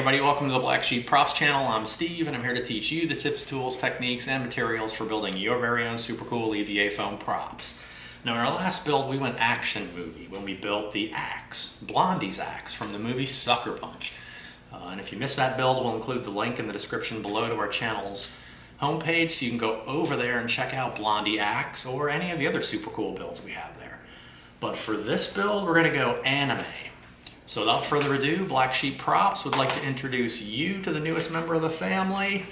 everybody, welcome to the Black Sheep Props channel. I'm Steve and I'm here to teach you the tips, tools, techniques, and materials for building your very own super cool EVA foam props. Now in our last build we went action movie when we built the axe, Blondie's axe from the movie Sucker Punch. And if you missed that build, we'll include the link in the description below to our channel's homepage so you can go over there and check out Blondie axe or any of the other super cool builds we have there. But for this build we're going to go anime. So without further ado, Black Sheep Props would like to introduce you to the newest member of the family.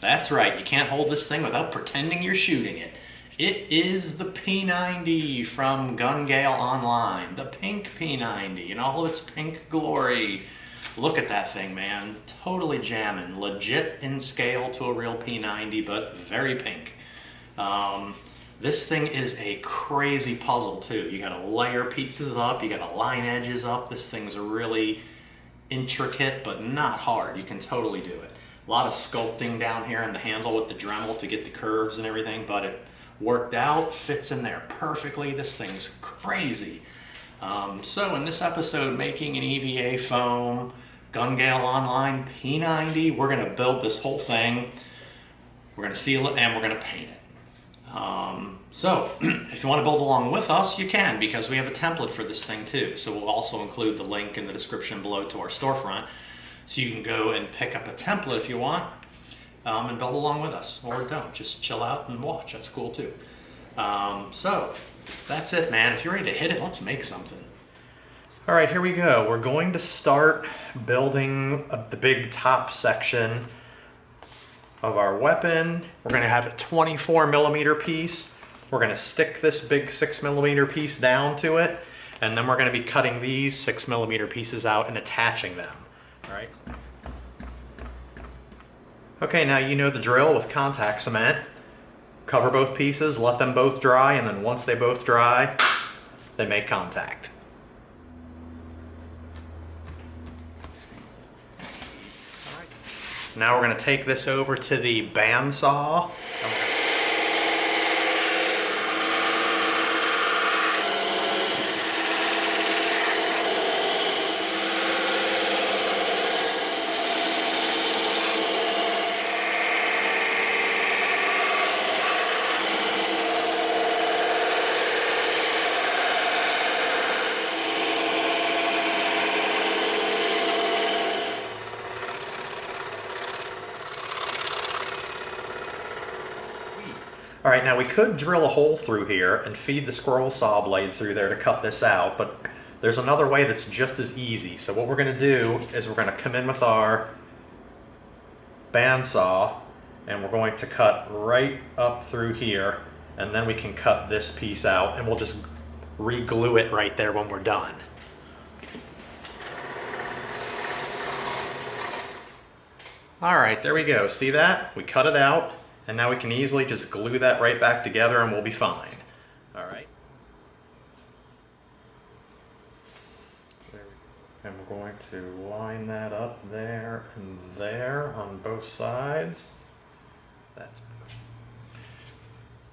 That's right, you can't hold this thing without pretending you're shooting it. It is the P90 from Gun Gale Online, the pink P90 in all of its pink glory. Look at that thing, man. Totally jamming. Legit in scale to a real P90, but very pink. This thing is a crazy puzzle too. You gotta layer pieces up, you gotta line edges up. This thing's really intricate, but not hard. You can totally do it. A lot of sculpting down here in the handle with the Dremel to get the curves and everything, but it worked out, fits in there perfectly. This thing's crazy. So in this episode, making an EVA foam Gun Gale Online P90, we're gonna build this whole thing. We're gonna seal it and we're gonna paint it. So if you want to build along with us, you can, because we have a template for this thing too. So we'll also include the link in the description below to our storefront, so you can go and pick up a template if you want and build along with us, or don't, just chill out and watch. That's cool too. So that's it, man. If you're ready to hit it, let's make something. All right, here we go. We're going to start building the big top section of our weapon. We're going to have a 24mm piece. We're going to stick this big 6mm piece down to it, and then we're going to be cutting these 6mm pieces out and attaching them. All right. Okay, now you know the drill with contact cement. Cover both pieces, let them both dry, and then once they both dry, they make contact. Now we're going to take this over to the bandsaw. All right, now we could drill a hole through here and feed the scroll saw blade through there to cut this out, but there's another way that's just as easy. So what we're going to do is we're going to come in with our bandsaw and we're going to cut right up through here, and then we can cut this piece out and we'll just re-glue it right there when we're done. All right, there we go. See that? We cut it out. And now we can easily just glue that right back together and we'll be fine. All right. And we're going to line that up there and there on both sides. That's good.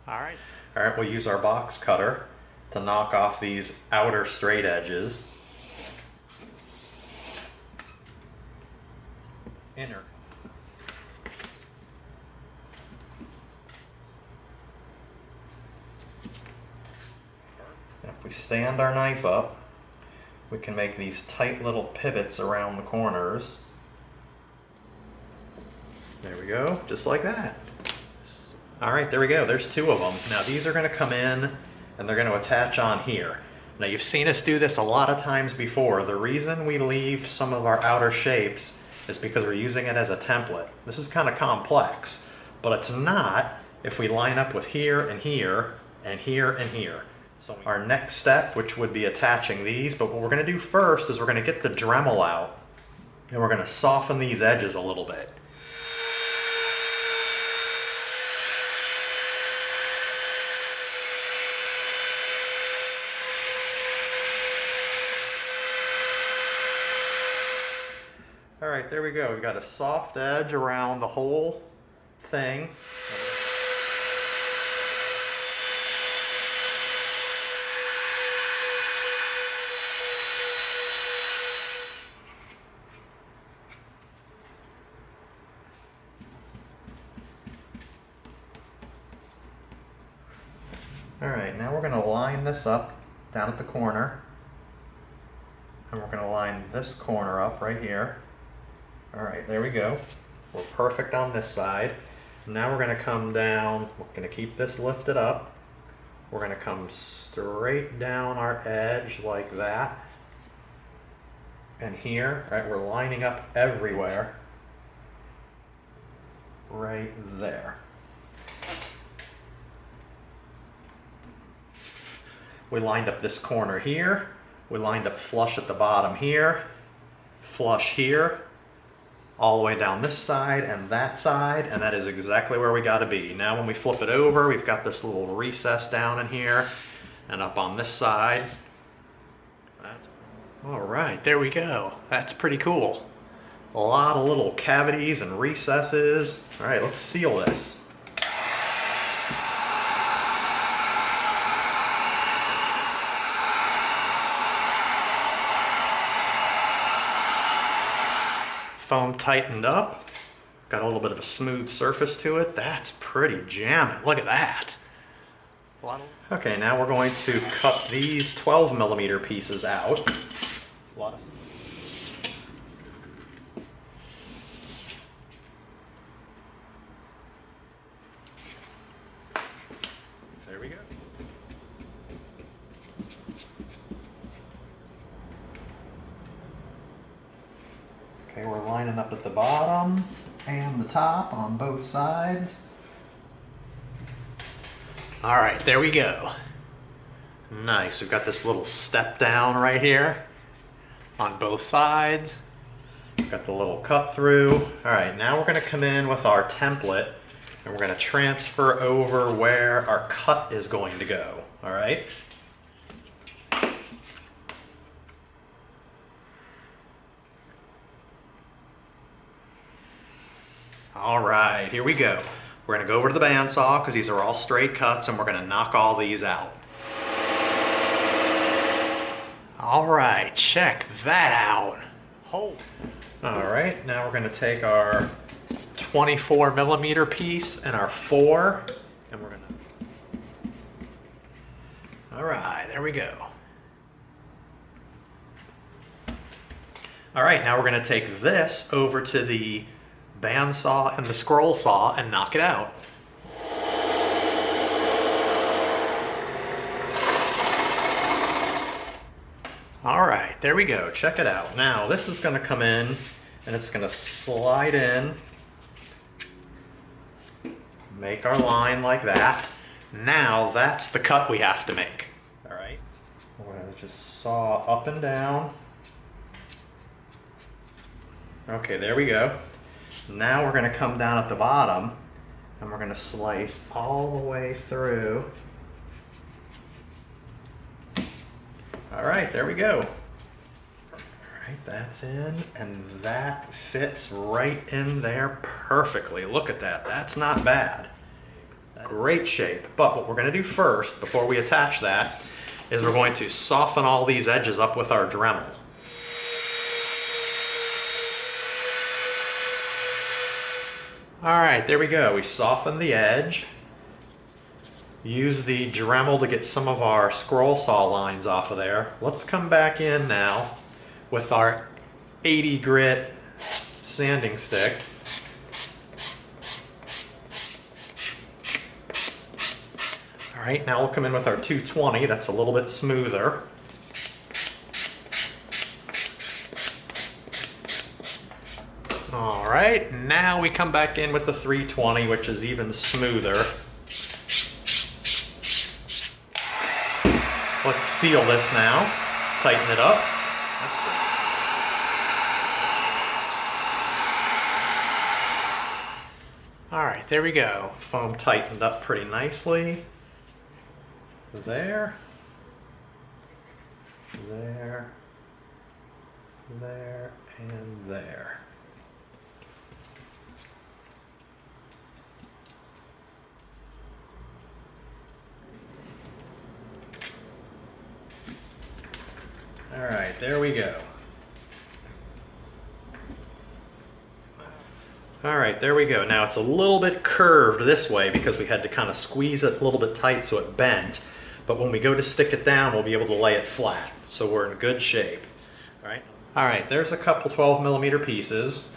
All right. All right, we'll use our box cutter to knock off these outer straight edges. Inner. If we stand our knife up, we can make these tight little pivots around the corners. There we go, just like that. All right, there we go, there's two of them. Now these are gonna come in and they're gonna attach on here. Now you've seen us do this a lot of times before. The reason we leave some of our outer shapes is because we're using it as a template. This is kind of complex, but it's not if we line up with here and here and here and here. So our next step, which would be attaching these, but what we're going to do first is we're going to get the Dremel out and we're going to soften these edges a little bit. All right, there we go. We've got a soft edge around the whole thing. All right, now we're gonna line this up down at the corner. And we're gonna line this corner up right here. All right, there we go. We're perfect on this side. Now we're gonna come down, we're gonna keep this lifted up. We're gonna come straight down our edge like that. And here, right, we're lining up everywhere. Right there. We lined up this corner here. We lined up flush at the bottom here, flush here, all the way down this side and that is exactly where we gotta be. Now when we flip it over, we've got this little recess down in here and up on this side. All right, there we go. That's pretty cool. A lot of little cavities and recesses. All right, let's seal this. Foam tightened up, got a little bit of a smooth surface to it. That's pretty jamming, look at that. Okay, now we're going to cut these 12mm pieces out. There we go. Okay, we're lining up at the bottom and the top on both sides. All right, there we go. Nice, we've got this little step down right here on both sides. Got the little cut through. All right, now we're gonna come in with our template and we're gonna transfer over where our cut is going to go, all right? All right, here we go. We're gonna go over to the bandsaw because these are all straight cuts and we're gonna knock all these out. All right, check that out. Hold. All right, now we're gonna take our 24mm piece and our 4, and we're gonna, all right, there we go. All right, now we're gonna take this over to the bandsaw and the scroll saw and knock it out. All right, there we go, check it out. Now this is gonna come in and it's gonna slide in, make our line like that. Now that's the cut we have to make. All right, we're gonna just saw up and down. Okay, there we go. Now we're gonna come down at the bottom and we're gonna slice all the way through. All right, there we go. All right, that's in, and that fits right in there perfectly. Look at that, that's not bad. Great shape, but what we're gonna do first, before we attach that, is we're going to soften all these edges up with our Dremel. All right, there we go. We soften the edge. Use the Dremel to get some of our scroll saw lines off of there. Let's come back in now with our 80 grit sanding stick. All right, now we'll come in with our 220. That's a little bit smoother. All right, now we come back in with the 320, which is even smoother. Let's seal this now, tighten it up. That's good. All right, there we go. Foam tightened up pretty nicely. There, there, there, and there. All right, there we go. All right, there we go. Now it's a little bit curved this way because we had to kind of squeeze it a little bit tight so it bent. But when we go to stick it down, we'll be able to lay it flat. So we're in good shape. All right, there's a couple 12mm pieces.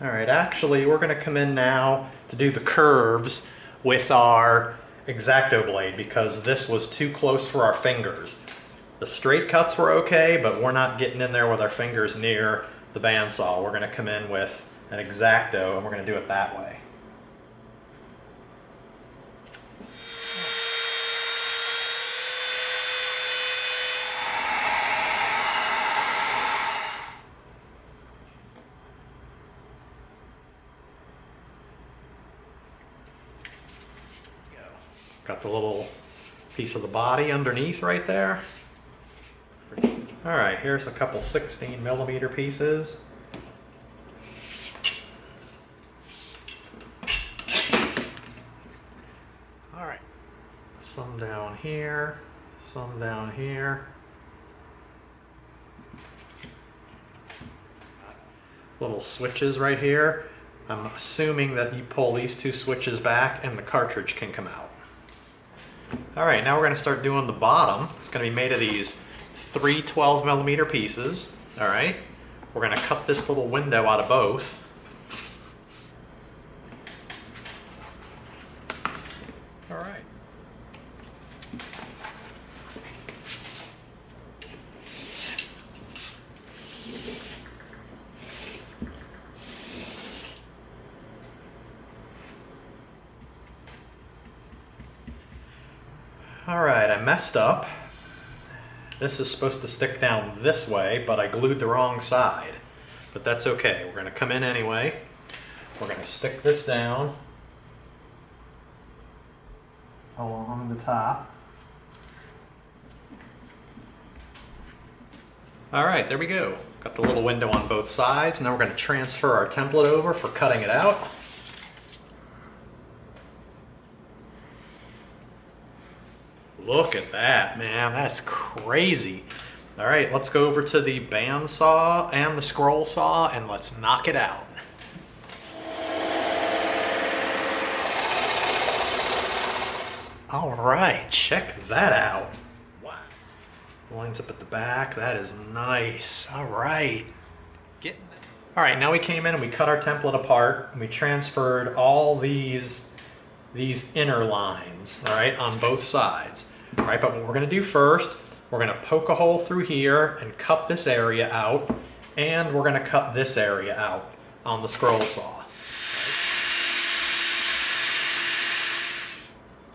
All right, actually, we're going to come in now to do the curves with our X-Acto blade because this was too close for our fingers. The straight cuts were okay, but we're not getting in there with our fingers near the bandsaw. We're going to come in with an X-Acto and we're going to do it that way. Got the little piece of the body underneath right there. All right, here's a couple 16mm pieces. All right, some down here, some down here. Little switches right here. I'm assuming that you pull these two switches back and the cartridge can come out. All right, now we're going to start doing the bottom. It's going to be made of these 3 12mm pieces. All right, we're going to cut this little window out of both. All right. All right, I messed up. This is supposed to stick down this way, but I glued the wrong side. But that's okay, we're gonna come in anyway. We're gonna stick this down along the top. All right, there we go. Got the little window on both sides. Now we're gonna transfer our template over for cutting it out. Look at that, man, that's crazy. All right, let's go over to the bandsaw and the scroll saw and let's knock it out. All right, check that out. Wow. Lines up at the back, that is nice. All right. All right, now we came in and we cut our template apart and we transferred all these inner lines, all right, on both sides. All right, but what we're going to do first, we're going to poke a hole through here and cut this area out, and we're going to cut this area out on the scroll saw.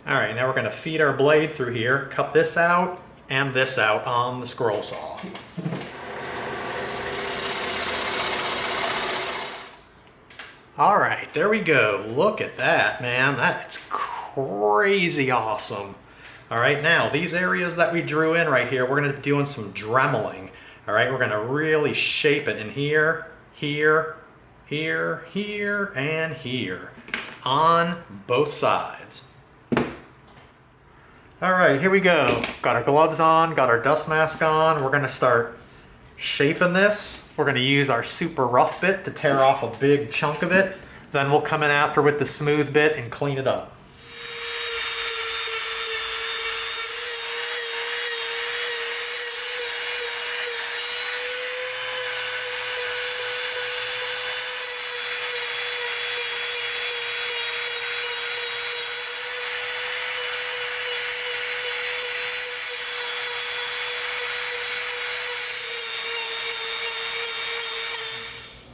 All right, now we're going to feed our blade through here, cut this out and this out on the scroll saw. All right, there we go. Look at that, man. That's crazy awesome. All right, now these areas that we drew in right here, we're going to be doing some dremeling. All right, we're going to really shape it in here, here, here, here, and here on both sides. All right, here we go. Got our gloves on, got our dust mask on. We're going to start shaping this. We're going to use our super rough bit to tear off a big chunk of it. Then we'll come in after with the smooth bit and clean it up.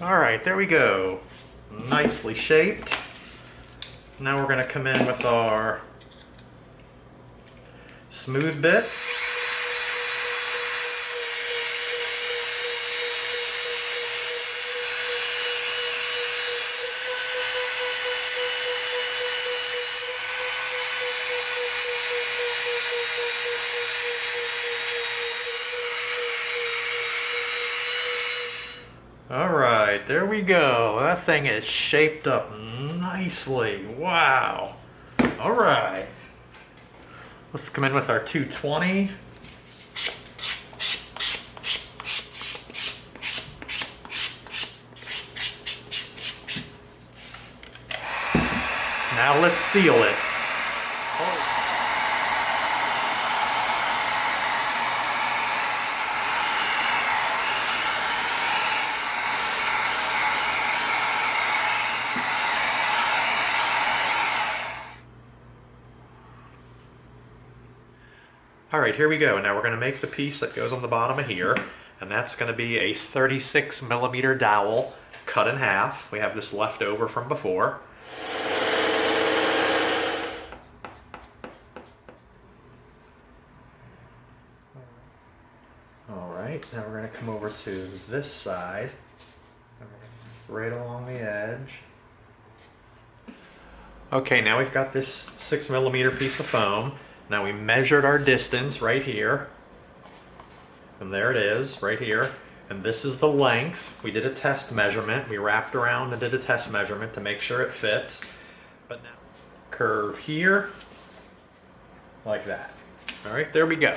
All right, there we go. Nicely shaped. Now we're going to come in with our smooth bit. All right, there we go. That thing is shaped up nicely. Wow. All right. Let's come in with our 220. Now let's seal it. All right, here we go. Now we're going to make the piece that goes on the bottom of here, and that's going to be a 36mm dowel cut in half. We have this left over from before. All right, now we're going to come over to this side, right along the edge. Okay, now we've got this 6mm piece of foam. Now we measured our distance right here, and there it is, right here. And this is the length. We did a test measurement. We wrapped around and did a test measurement to make sure it fits. But now, curve here, like that. All right, there we go.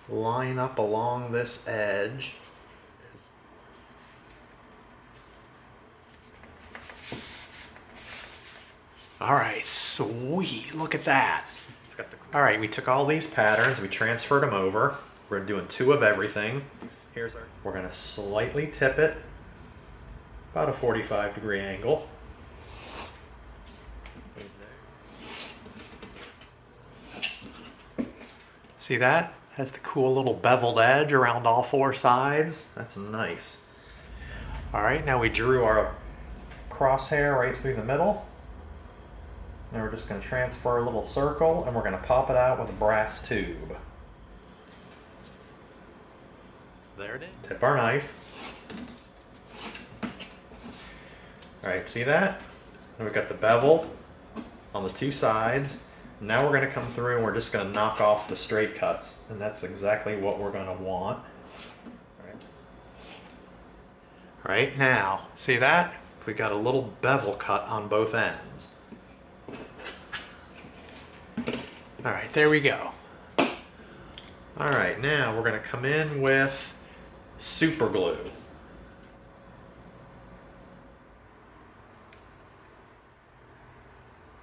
Line up along this edge. All right, sweet, look at that. All right, we took all these patterns, we transferred them over. We're doing 2 of everything. We're gonna slightly tip it, about a 45-degree angle. See that? Has the cool little beveled edge around all 4 sides. That's nice. All right, now we drew our crosshair right through the middle. Now we're just going to transfer a little circle, and we're going to pop it out with a brass tube. There it is. Tip our knife. All right, see that? And we've got the bevel on the 2 sides. Now we're going to come through and we're just going to knock off the straight cuts, and that's exactly what we're going to want. All right, now, see that? We got a little bevel cut on both ends. All right, there we go. All right, now we're going to come in with super glue.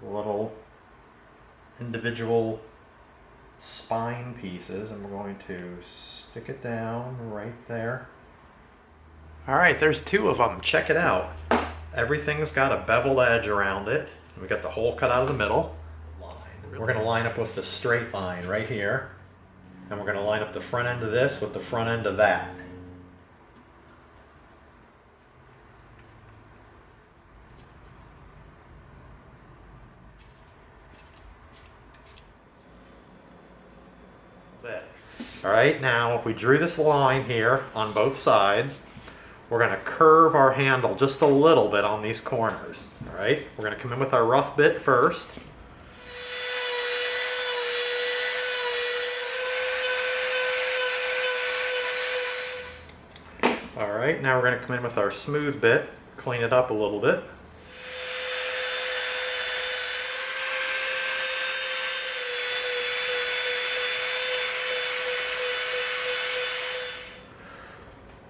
Little individual spine pieces, and we're going to stick it down right there. All right, there's 2 of them. Check it out. Everything's got a beveled edge around it. We got the hole cut out of the middle. We're going to line up with the straight line right here, and we're going to line up the front end of this with the front end of that. All right, now we drew this line here on both sides. We're going to curve our handle just a little bit on these corners. All right, we're going to come in with our rough bit first. All right, now we're going to come in with our smooth bit, clean it up a little bit.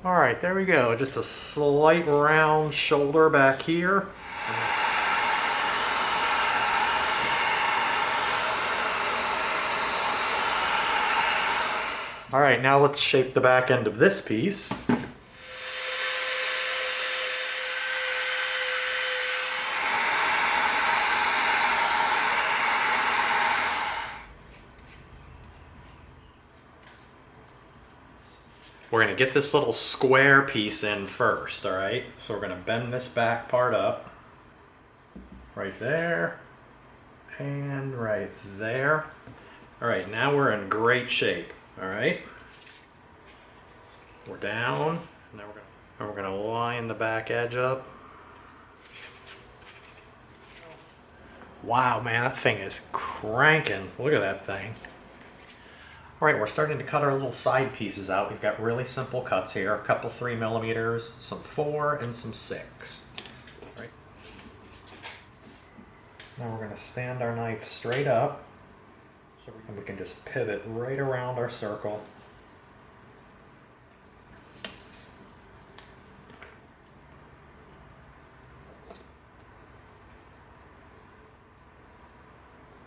All right, there we go. Just a slight round shoulder back here. All right, now let's shape the back end of this piece. We're going to get this little square piece in first, all right? So we're going to bend this back part up, right there, and right there. All right, now we're in great shape, all right? We're down, now we're going to line the back edge up. Wow, man, that thing is cranking. Look at that thing. All right, we're starting to cut our little side pieces out. We've got really simple cuts here, a couple 3mm, some 4, and some 6. Right. Now we're going to stand our knife straight up so we can just pivot right around our circle.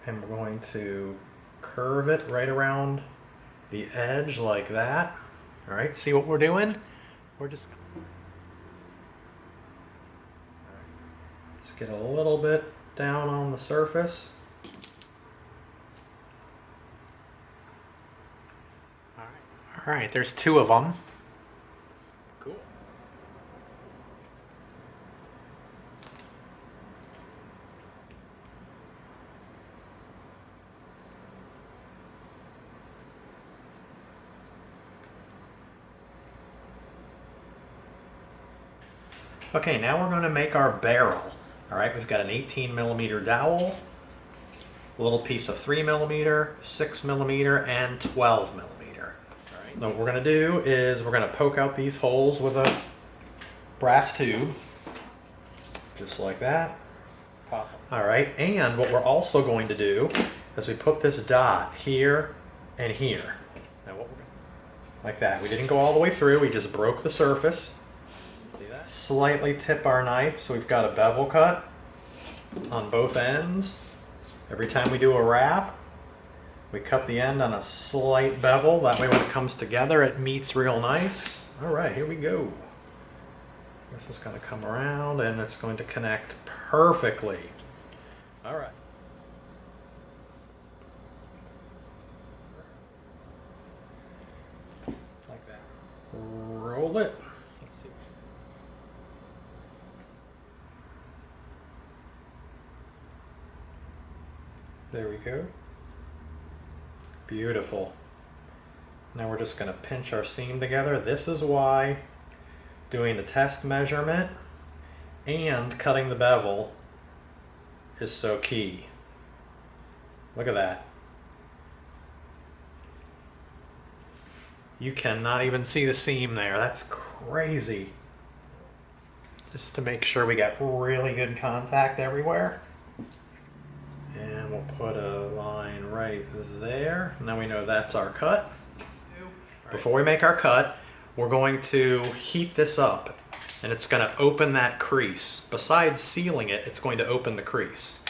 And we're going to curve it right around the edge like that. All right, see what we're doing? We're just get a little bit down on the surface. All right, there's two of them. Cool. Okay, now we're going to make our barrel. All right, we've got an 18mm dowel, a little piece of 3mm, 6mm, and 12mm. All right, now what we're going to do is we're going to poke out these holes with a brass tube, just like that. Pop. All right, and what we're also going to do is we put this dot here and here. Now what we're going to, like that. We didn't go all the way through, we just broke the surface. See that? Slightly tip our knife so we've got a bevel cut on both ends. Every time we do a wrap, we cut the end on a slight bevel. That way when it comes together, it meets real nice. All right, here we go. This is going to come around and it's going to connect perfectly. All right. Like that. Roll it. Let's see. There we go. Beautiful. Now we're just going to pinch our seam together. This is why doing the test measurement and cutting the bevel is so key. Look at that. You cannot even see the seam there. That's crazy. Just to make sure we got really good contact everywhere. And we'll put a line right there. Now we know that's our cut. Before we make our cut, we're going to heat this up and it's going to open that crease. Besides sealing it, it's going to open the crease.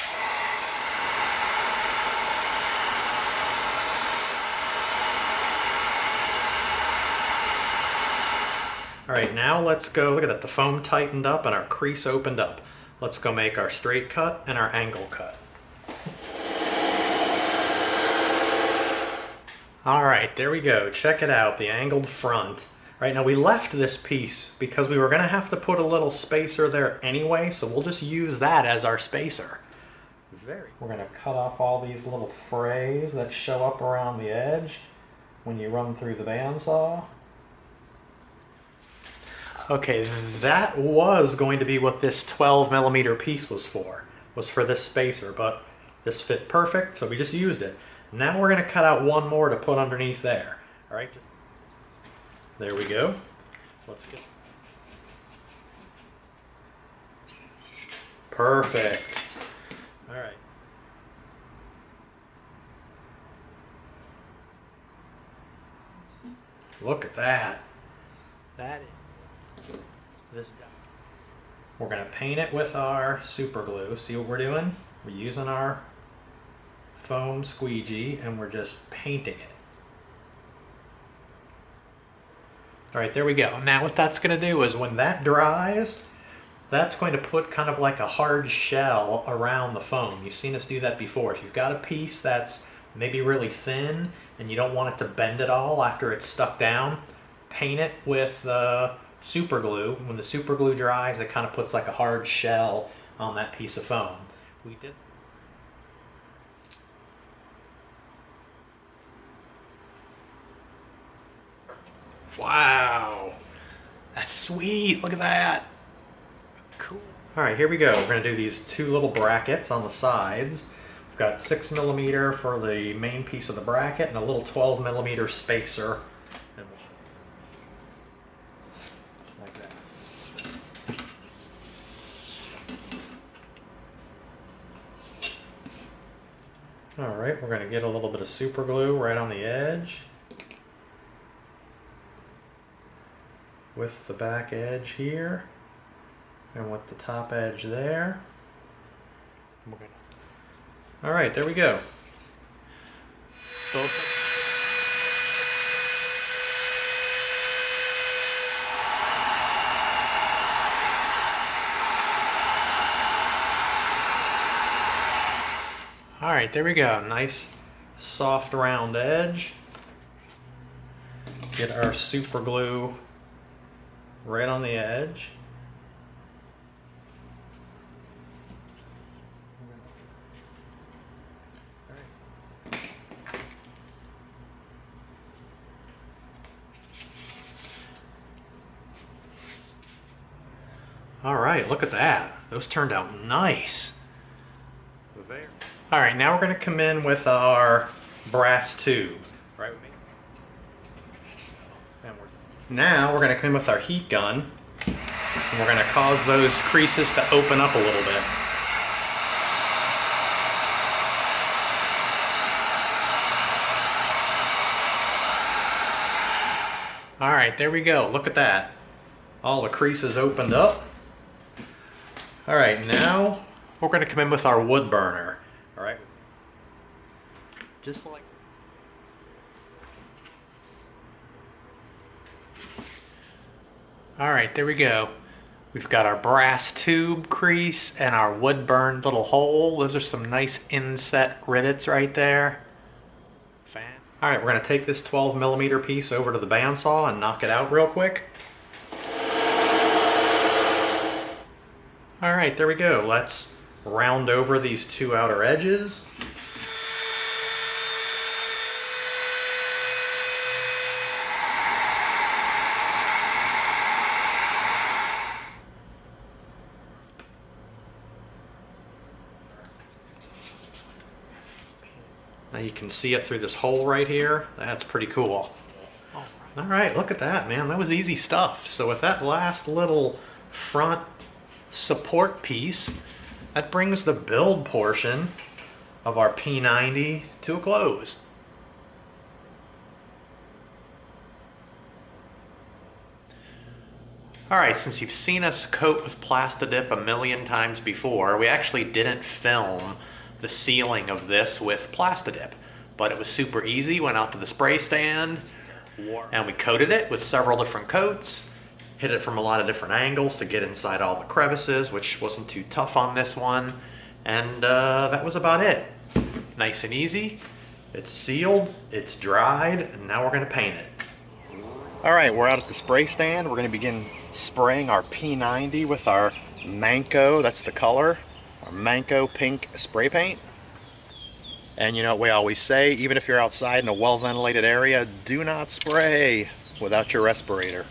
All right, now let's go, look at that, the foam tightened up and our crease opened up. Let's go make our straight cut and our angle cut. All right, there we go. Check it out, the angled front. All right, now we left this piece because we were gonna have to put a little spacer there anyway, so we'll just use that as our spacer. We're gonna cut off all these little frays that show up around the edge when you run through the bandsaw. Okay, that was going to be what this 12mm piece was for this spacer, but this fit perfect, so we just used it. Now we're going to cut out one more to put underneath there. All right, just there we go. Let's get perfect. All right. Look at that. That is this. We're going to paint it with our super glue. See what we're doing? We're using our foam squeegee and we're just painting it. All right, there we go. Now what that's going to do is when that dries, that's going to put kind of like a hard shell around the foam. You've seen us do that before. If you've got a piece that's maybe really thin and you don't want it to bend at all after it's stuck down, paint it with the super glue. When the super glue dries, it kind of puts like a hard shell on that piece of foam. We did. Wow, that's sweet. Look at that. Cool. All right, here we go. We're going to do these two little brackets on the sides. We've got 6mm for the main piece of the bracket and a little 12mm spacer. And like that. Alright, we're going to get a little bit of super glue right on the edge with the back edge here and with the top edge there. Alright, there we go. Alright, there we go. Nice soft round edge. Get our super glue right on the edge. Alright, look at that. Those turned out nice. Alright, now we're going to come in with our brass tube. Right with me? Now we're going to come in with our heat gun, and we're going to cause those creases to open up a little bit. Alright, there we go. Look at that. All the creases opened up. Alright, now we're going to come in with our wood burner. Alright. Just like. Alright, there we go. We've got our brass tube crease and our wood burn little hole. Those are some nice inset rivets right there. Alright, we're going to take this 12mm piece over to the bandsaw and knock it out real quick. Alright, there we go. Let's round over these two outer edges. Now you can see it through this hole right here. That's pretty cool. Alright, look at that, man. That was easy stuff. So with that last little front support piece, that brings the build portion of our P90 to a close. Alright, since you've seen us coat with Plastidip a million times before, we actually didn't film the sealing of this with Plastidip, but it was super easy. Went out to the spray stand and we coated it with several different coats. Hit it from a lot of different angles to get inside all the crevices, which wasn't too tough on this one. And that was about it. Nice and easy. It's sealed, it's dried, and now we're going to paint it. Alright, we're out at the spray stand. We're going to begin spraying our P90 with our Manco, that's the color, our Manco pink spray paint. And you know what we always say, even if you're outside in a well-ventilated area, do not spray without your respirator.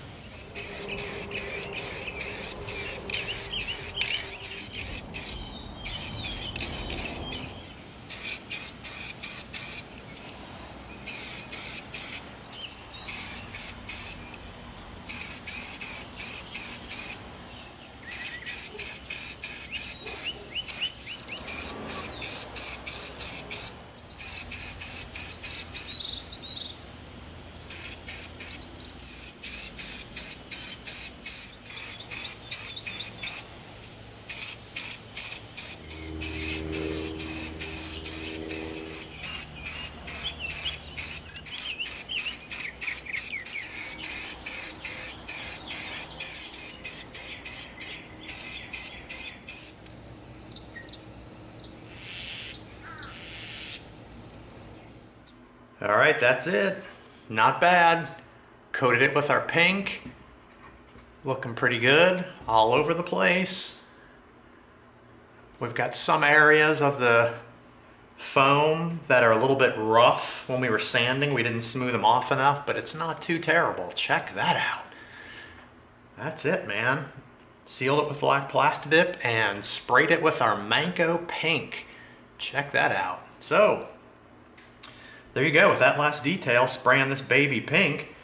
Alright, that's it. Not bad. Coated it with our pink. Looking pretty good. All over the place. We've got some areas of the foam that are a little bit rough. When we were sanding, we didn't smooth them off enough, but it's not too terrible. Check that out. That's it, man. Sealed it with black Plastidip and sprayed it with our Manco pink. Check that out. So, there you go. With that last detail, spraying this baby pink,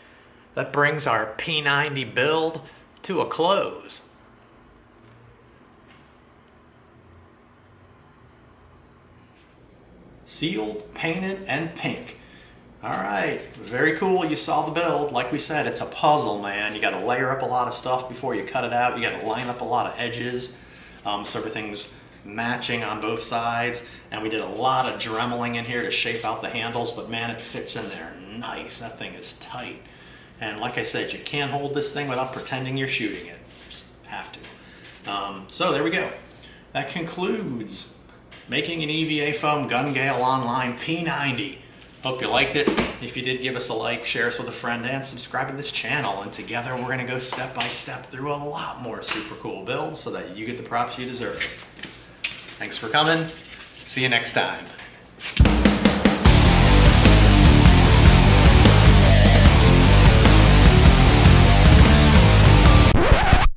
that brings our P90 build to a close. sealed, painted, and pink. All right, very cool. You saw the build. Like we said, it's a puzzle, man. You got to layer up a lot of stuff before you cut it out. You got to line up a lot of edges so everything's matching on both sides. And we did a lot of dremeling in here to shape out the handles, but man, it fits in there nice. That thing is tight. And like I said, you can't hold this thing without pretending you're shooting it. Just have to. So there we go. That concludes making an EVA foam Gun Gale Online P90. Hope you liked it. If you did, give us a like, share us with a friend, and subscribe to this channel. And together we're going to go step by step through a lot more super cool builds so that you get the props you deserve. Thanks for coming. See you next time.